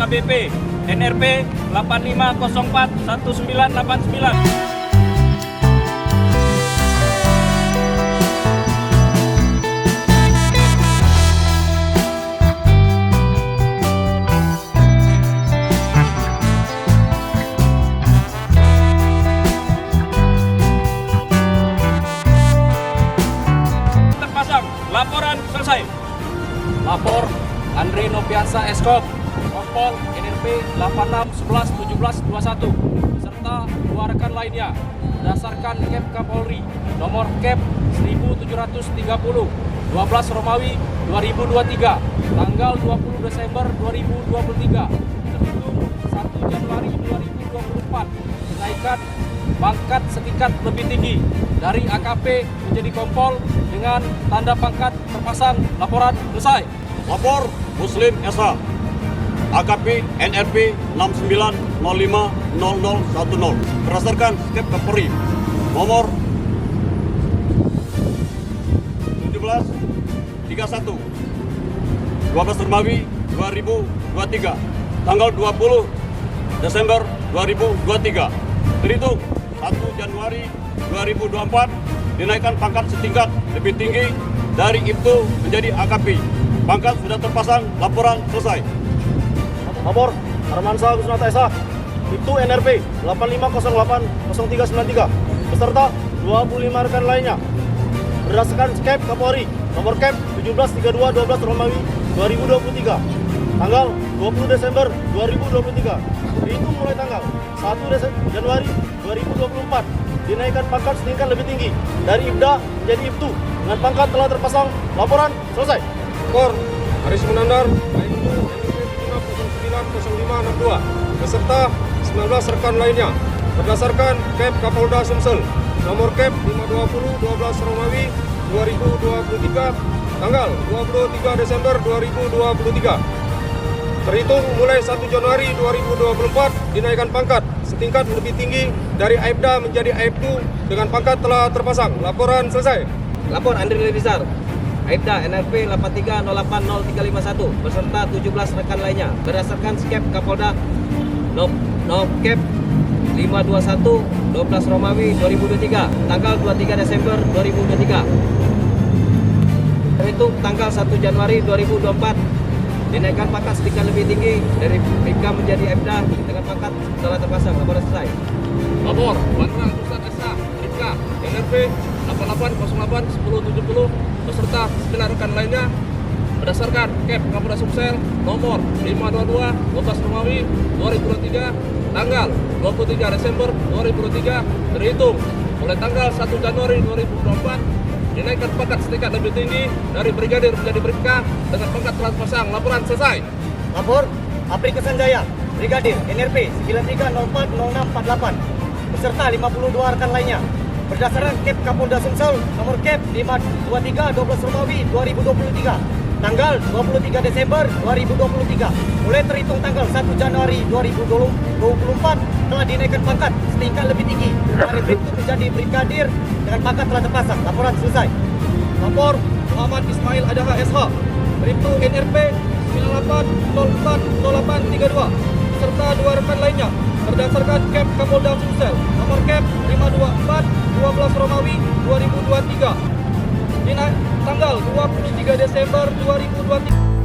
AKBP NRP 8504 1989. Terpasang, laporan selesai. Lapor Andre Nopiansa Eskop, Kompol NRP 86111721 serta dua rekan lainnya berdasarkan Kep Kapolri nomor Kep 1730 12 Romawi 2023 tanggal 20 Desember 2023 terhitung 1 Januari 2024 kenaikan pangkat setingkat lebih tinggi dari AKP menjadi Kompol dengan tanda pangkat terpasang. Laporan selesai. Lapor Muslim SH AKP NRP 69050010 berdasarkan Kep Kapolri nomor 1731 12 Romawi 2023 tanggal 20 Desember 2023 terhitung 1 Januari 2024 dinaikkan pangkat setingkat lebih tinggi dari IPTU menjadi AKP. Pangkat sudah terpasang. Laporan selesai. Lapor Armansa Gusnata Esa, IPTU NRP 85080393 beserta 25 rekan lainnya berdasarkan Kep Kapolri nomor Kep 1732 12 Romawi 2023 tanggal 20 Desember 2023 dihitung mulai tanggal 1 Januari 2024 dinaikkan pangkat setingkat lebih tinggi dari IPDA menjadi IPTU dengan pangkat telah terpasang. Laporan selesai. Kor Aris Munandar IPTU NRP 750562 beserta 19 rekan lainnya berdasarkan Kep Kapolda Sumsel nomor Kep 520 12 Romawi 2023 tanggal 23 Desember 2023 terhitung mulai 1 Januari 2024 dinaikkan pangkat setingkat lebih tinggi dari AIPDA menjadi AIPTU dengan pangkat telah terpasang. Laporan selesai. Lapor Andre Rizar AIPDA NRP 83080351 beserta 17 rekan lainnya berdasarkan Kep Kapolda Kep 521 12 Romawi 2023 tanggal 23 Desember 2023 terhitung tanggal 1 Januari 2024 dinaikkan pangkat setingkat lebih tinggi dari PK menjadi AIPDA dengan pangkat telah terpasang. Laporan selesai. Lapor Bandara Pusat SA Ripka NRP 88081070 beserta 9 rekan lainnya berdasarkan Kep Kapolda Sumsel nomor 522 12 Romawi 2023 tanggal 23 Desember 2023 terhitung mulai tanggal 1 Januari 2024 dinaikkan pangkat setingkat lebih tinggi dari Brigadir menjadi Bribka dengan pangkat telah terpasang. Laporan selesai. Lapor Apri Kesanjaya Brigadir NRP 93040648 beserta 52 rekan lainnya berdasarkan Kep Kapolda Sumsel nomor Kep 523 12 Romawi 2023 tanggal 23 Desember 2023 mulai terhitung tanggal 1 Januari 2024 telah dinaikkan pangkat setingkat lebih tinggi dari Bribtu menjadi Brigadir dengan pangkat telah terpasang. Laporan selesai. Lapor Muhammad Ismail Adaha SH Bribtu NRP 98040832 serta 2 rekan lainnya berdasarkan Kep Kapolda Sumsel nomor Kep 524 12 Romawi 2023 di tanggal 23 Desember 2023.